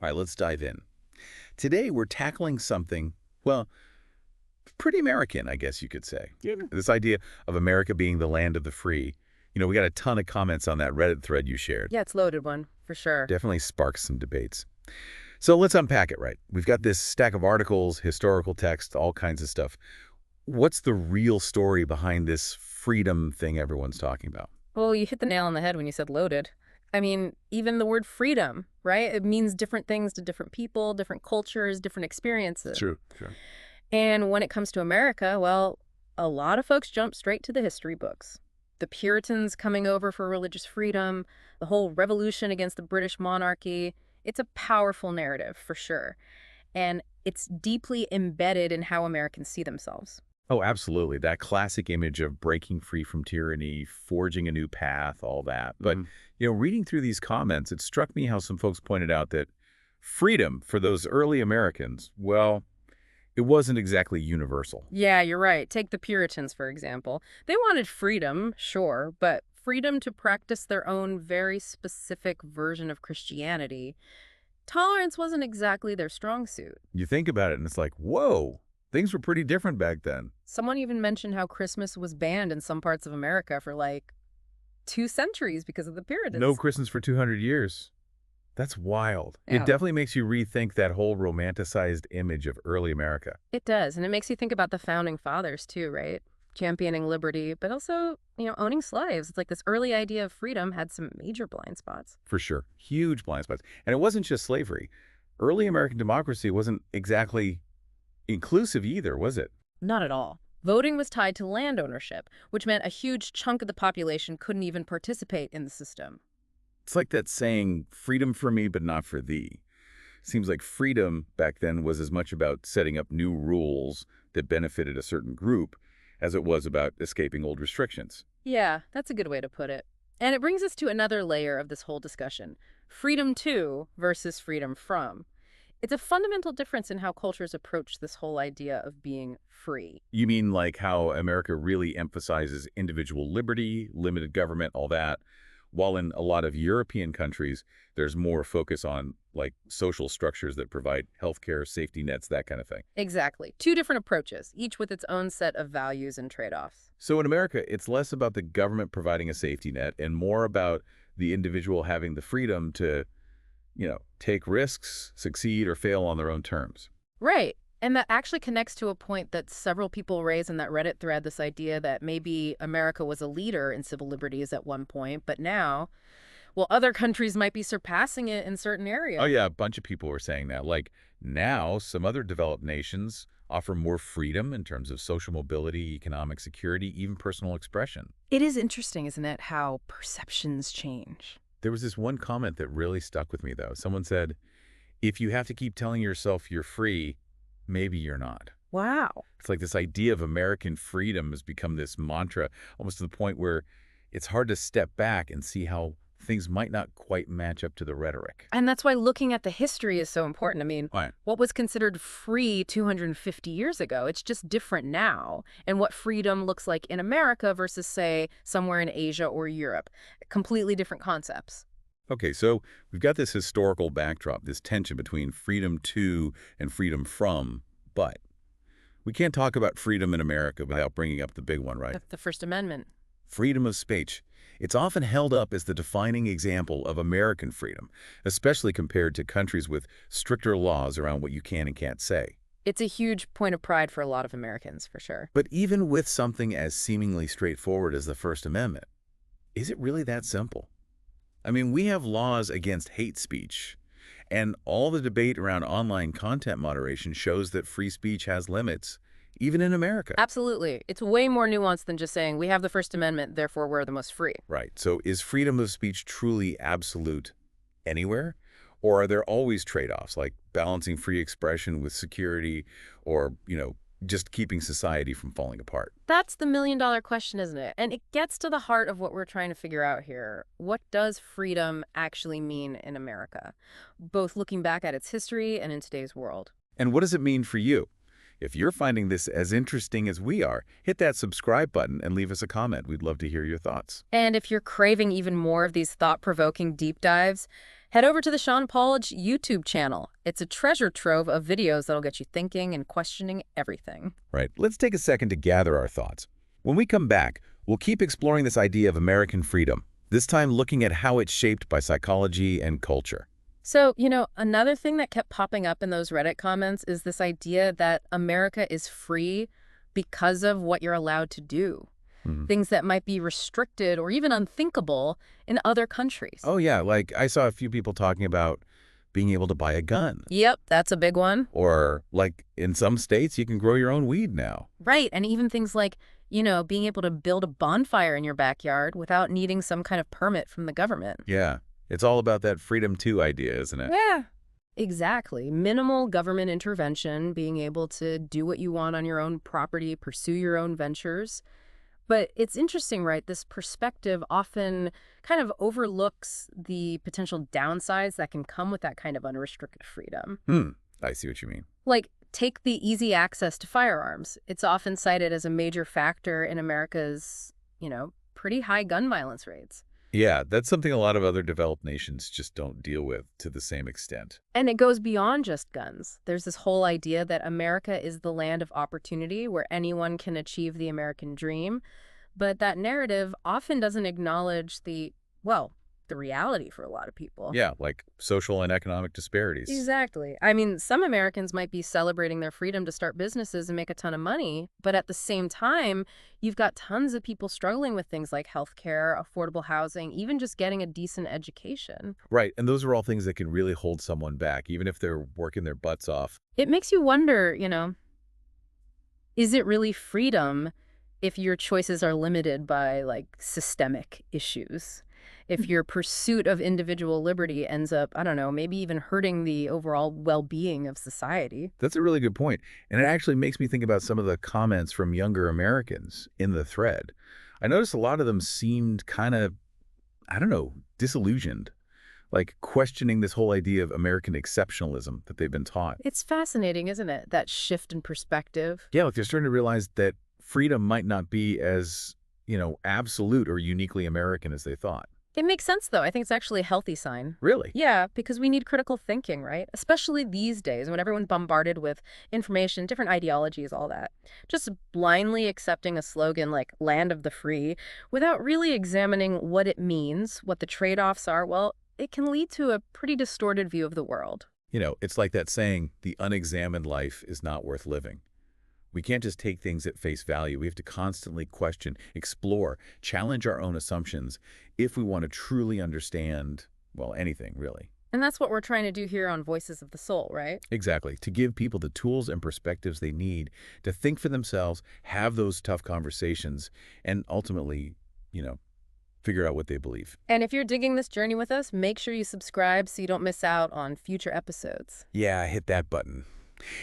All right, let's dive in. Today, we're tackling something, well, pretty American, I guess you could say. Yeah. This idea of America being the land of the free. We got a ton of comments on that Reddit thread you shared. Yeah, it's a loaded one, for sure. Definitely sparks some debates. So let's unpack it, right? We've got this stack of articles, historical text, all kinds of stuff. What's the real story behind this freedom thing everyone's talking about? Well, you hit the nail on the head when you said loaded. I mean, even the word freedom, right? It means different things to different people, different cultures, different experiences. True. And when it comes to America, well, a lot of folks jump straight to the history books. The Puritans coming over for religious freedom, the whole revolution against the British monarchy. It's a powerful narrative, for sure. And it's deeply embedded in how Americans see themselves. Oh, absolutely. That classic image of breaking free from tyranny, forging a new path, all that. But, reading through these comments, it struck me how some folks pointed out that freedom for those early Americans, well, it wasn't exactly universal. Yeah, you're right. Take the Puritans, for example. They wanted freedom, sure, but freedom to practice their own very specific version of Christianity. Tolerance wasn't exactly their strong suit. You think about it and it's like, whoa, things were pretty different back then. Someone even mentioned how Christmas was banned in some parts of America for like 2 centuries because of the Puritans. No Christmas for 200 years. That's wild. Yeah. It definitely makes you rethink that whole romanticized image of early America. It does, and it makes you think about the founding fathers too, right? Championing liberty, but also, owning slaves. It's like this early idea of freedom had some major blind spots. For sure. Huge blind spots. And it wasn't just slavery. Early American democracy wasn't exactly inclusive either, was it? Not at all. Voting was tied to land ownership, which meant a huge chunk of the population couldn't even participate in the system. It's like that saying, freedom for me, but not for thee. Seems like freedom back then was as much about setting up new rules that benefited a certain group as it was about escaping old restrictions. Yeah, that's a good way to put it. And it brings us to another layer of this whole discussion. Freedom to versus freedom from. It's a fundamental difference in how cultures approach this whole idea of being free. You mean like how America really emphasizes individual liberty, limited government, all that, while in a lot of European countries, there's more focus on like social structures that provide healthcare, safety nets, that kind of thing. Exactly. 2 different approaches, each with its own set of values and trade-offs. So in America, it's less about the government providing a safety net and more about the individual having the freedom to, take risks, succeed, or fail on their own terms. Right. And that actually connects to a point that several people raise in that Reddit thread, this idea that maybe America was a leader in civil liberties at one point, but now, well, other countries might be surpassing it in certain areas. Oh, yeah, a bunch of people were saying that. Like, now, some other developed nations offer more freedom in terms of social mobility, economic security, even personal expression. It is interesting, isn't it, how perceptions change? There was this one comment that really stuck with me, though. Someone said, if you have to keep telling yourself you're free, maybe you're not. Wow. It's like this idea of American freedom has become this mantra, almost to the point where it's hard to step back and see how things might not quite match up to the rhetoric. And that's why looking at the history is so important. I mean, Right. what was considered free 250 years ago? It's just different now. And what freedom looks like in America versus, say, somewhere in Asia or Europe. Completely different concepts. Okay, so we've got this historical backdrop, this tension between freedom to and freedom from, but we can't talk about freedom in America without bringing up the big one, right? The First Amendment. Freedom of speech. It's often held up as the defining example of American freedom, especially compared to countries with stricter laws around what you can and can't say. It's a huge point of pride for a lot of Americans, for sure. But even with something as seemingly straightforward as the First Amendment, is it really that simple? I mean, we have laws against hate speech, and all the debate around online content moderation shows that free speech has limits, even in America. Absolutely. It's way more nuanced than just saying we have the First Amendment, therefore we're the most free. Right. So is freedom of speech truly absolute anywhere? Or are there always trade-offs, like balancing free expression with security or, just keeping society from falling apart? That's the million-dollar question, isn't it? And it gets to the heart of what we're trying to figure out here. What does freedom actually mean in America, both looking back at its history and in today's world? And what does it mean for you? If you're finding this as interesting as we are, hit that subscribe button and leave us a comment. We'd love to hear your thoughts. And if you're craving even more of these thought-provoking deep dives, head over to the Sean Paulage YouTube channel. It's a treasure trove of videos that'll get you thinking and questioning everything. Right, let's take a second to gather our thoughts. When we come back, we'll keep exploring this idea of American freedom, this time looking at how it's shaped by psychology and culture. So, another thing that kept popping up in those Reddit comments is this idea that America is free because of what you're allowed to do. Things that might be restricted or even unthinkable in other countries. Oh yeah, like I saw a few people talking about being able to buy a gun. Yep, that's a big one. Or like in some states, you can grow your own weed now. Right, and even things like, being able to build a bonfire in your backyard without needing some kind of permit from the government. Yeah, it's all about that freedom too idea, isn't it? Yeah. Exactly. Minimal government intervention, being able to do what you want on your own property, pursue your own ventures. But it's interesting, right? This perspective often kind of overlooks the potential downsides that can come with that kind of unrestricted freedom. I see what you mean. Like, take the easy access to firearms. It's often cited as a major factor in America's, pretty high gun violence rates. Yeah, that's something a lot of other developed nations just don't deal with to the same extent. And it goes beyond just guns. There's this whole idea that America is the land of opportunity where anyone can achieve the American dream. But that narrative often doesn't acknowledge the reality for a lot of people. Yeah, like social and economic disparities. Exactly. I mean, some Americans might be celebrating their freedom to start businesses and make a ton of money, but at the same time, you've got tons of people struggling with things like healthcare, affordable housing, even just getting a decent education. Right, and those are all things that can really hold someone back, even if they're working their butts off. It makes you wonder, is it really freedom if your choices are limited by, systemic issues? If your pursuit of individual liberty ends up, I don't know, maybe even hurting the overall well-being of society. That's a really good point. And it actually makes me think about some of the comments from younger Americans in the thread. I noticed a lot of them seemed kind of, I don't know, disillusioned, like questioning this whole idea of American exceptionalism that they've been taught. It's fascinating, isn't it? That shift in perspective. Yeah, like they're starting to realize that freedom might not be as, absolute or uniquely American as they thought. It makes sense, though. I think it's actually a healthy sign. Really? Yeah, because we need critical thinking, right? Especially these days when everyone's bombarded with information, different ideologies, all that. Just blindly accepting a slogan like land of the free without really examining what it means, what the trade-offs are, well, it can lead to a pretty distorted view of the world. It's like that saying, the unexamined life is not worth living. We can't just take things at face value. We have to constantly question, explore, challenge our own assumptions if we want to truly understand, anything, really. And that's what we're trying to do here on Voices of the Soul, right? Exactly. To give people the tools and perspectives they need to think for themselves, have those tough conversations, and ultimately, figure out what they believe. And if you're digging this journey with us, make sure you subscribe so you don't miss out on future episodes. Yeah, hit that button.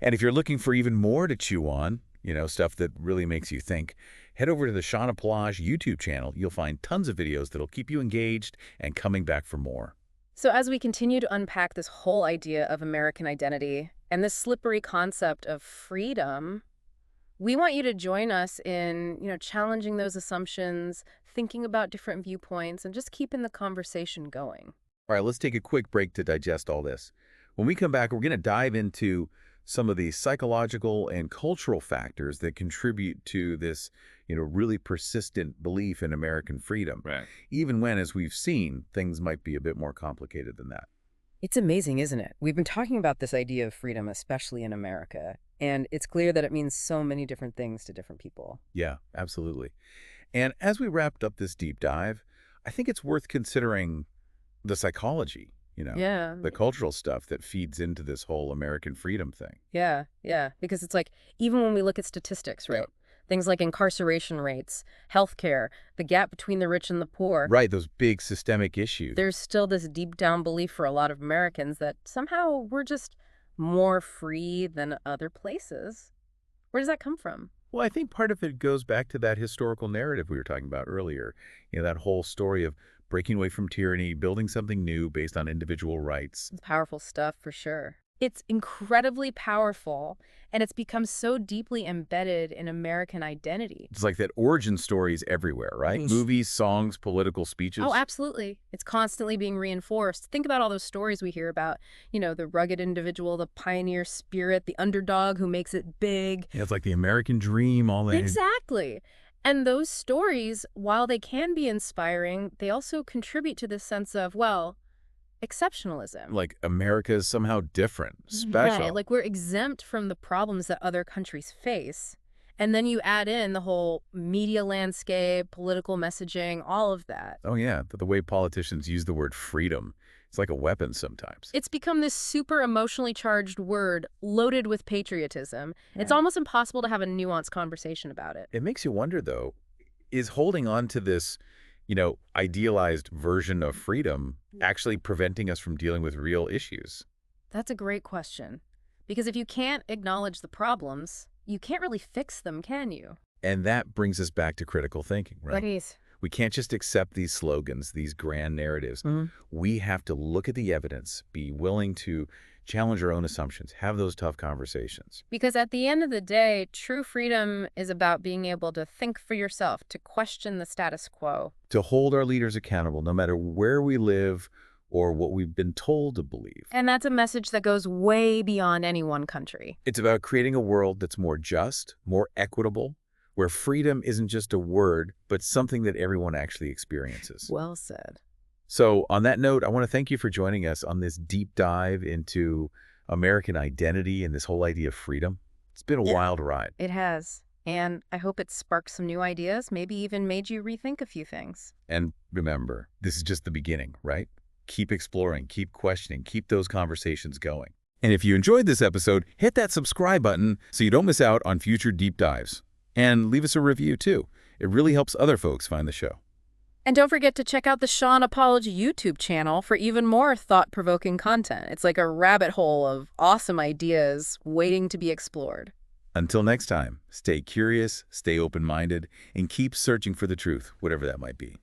And if you're looking for even more to chew on, stuff that really makes you think, head over to the Sean Paulage YouTube channel. You'll find tons of videos that'll keep you engaged and coming back for more. So as we continue to unpack this whole idea of American identity and this slippery concept of freedom, we want you to join us in, challenging those assumptions, thinking about different viewpoints, and just keeping the conversation going. All right, let's take a quick break to digest all this. When we come back, we're going to dive into some of the psychological and cultural factors that contribute to this, really persistent belief in American freedom. Right. Even when, as we've seen, things might be a bit more complicated than that. It's amazing, isn't it? We've been talking about this idea of freedom, especially in America, and it's clear that it means so many different things to different people. Yeah, absolutely. And as we wrapped up this deep dive, I think it's worth considering the psychology, Yeah. the cultural stuff that feeds into this whole American freedom thing. Yeah. Because it's like, even when we look at statistics, right? Yep. Things like incarceration rates, healthcare, the gap between the rich and the poor. Right, those big systemic issues. There's still this deep down belief for a lot of Americans that somehow we're just more free than other places. Where does that come from? Well, I think part of it goes back to that historical narrative we were talking about earlier. That whole story of breaking away from tyranny, building something new based on individual rights. It's powerful stuff for sure. It's incredibly powerful, and it's become so deeply embedded in American identity. It's like that origin stories everywhere, right? Movies, songs, political Oh, speeches. absolutely. It's constantly being reinforced. Think about all those stories we hear about, the rugged individual, the pioneer spirit, the underdog who makes it big. Yeah, it's like the American dream, all that. Exactly. And those stories, while they can be inspiring, they also contribute to this sense of, well, exceptionalism. Like America is somehow different, Right, special. like we're exempt from the problems that other countries face. And then you add in the whole media landscape, political messaging, all of that. Oh yeah, the way politicians use the word freedom. It's like a weapon sometimes. It's become this super emotionally charged word loaded with patriotism. It's Yeah. almost impossible to have a nuanced conversation about it. It makes you wonder, though, is holding on to this, idealized version of freedom actually preventing us from dealing with real issues? That's a great question. Because if you can't acknowledge the problems, you can't really fix them, can you? And that brings us back to critical thinking, right? Right. We can't just accept these slogans, these grand narratives. We have to look at the evidence, be willing to challenge our own assumptions, have those tough conversations. Because at the end of the day, true freedom is about being able to think for yourself, to question the status quo. To hold our leaders accountable no matter where we live or what we've been told to believe. And that's a message that goes way beyond any one country. It's about creating a world that's more just, more equitable, where freedom isn't just a word, but something that everyone actually experiences. Well said. So on that note, I want to thank you for joining us on this deep dive into American identity and this whole idea of freedom. It's been a wild ride. It has. And I hope it sparked some new ideas, maybe even made you rethink a few things. And remember, this is just the beginning, right? Keep exploring, keep questioning, keep those conversations going. And if you enjoyed this episode, hit that subscribe button so you don't miss out on future deep dives. And leave us a review, too. It really helps other folks find the show. And don't forget to check out the Sean Apology YouTube channel for even more thought-provoking content. It's like a rabbit hole of awesome ideas waiting to be explored. Until next time, stay curious, stay open-minded, and keep searching for the truth, whatever that might be.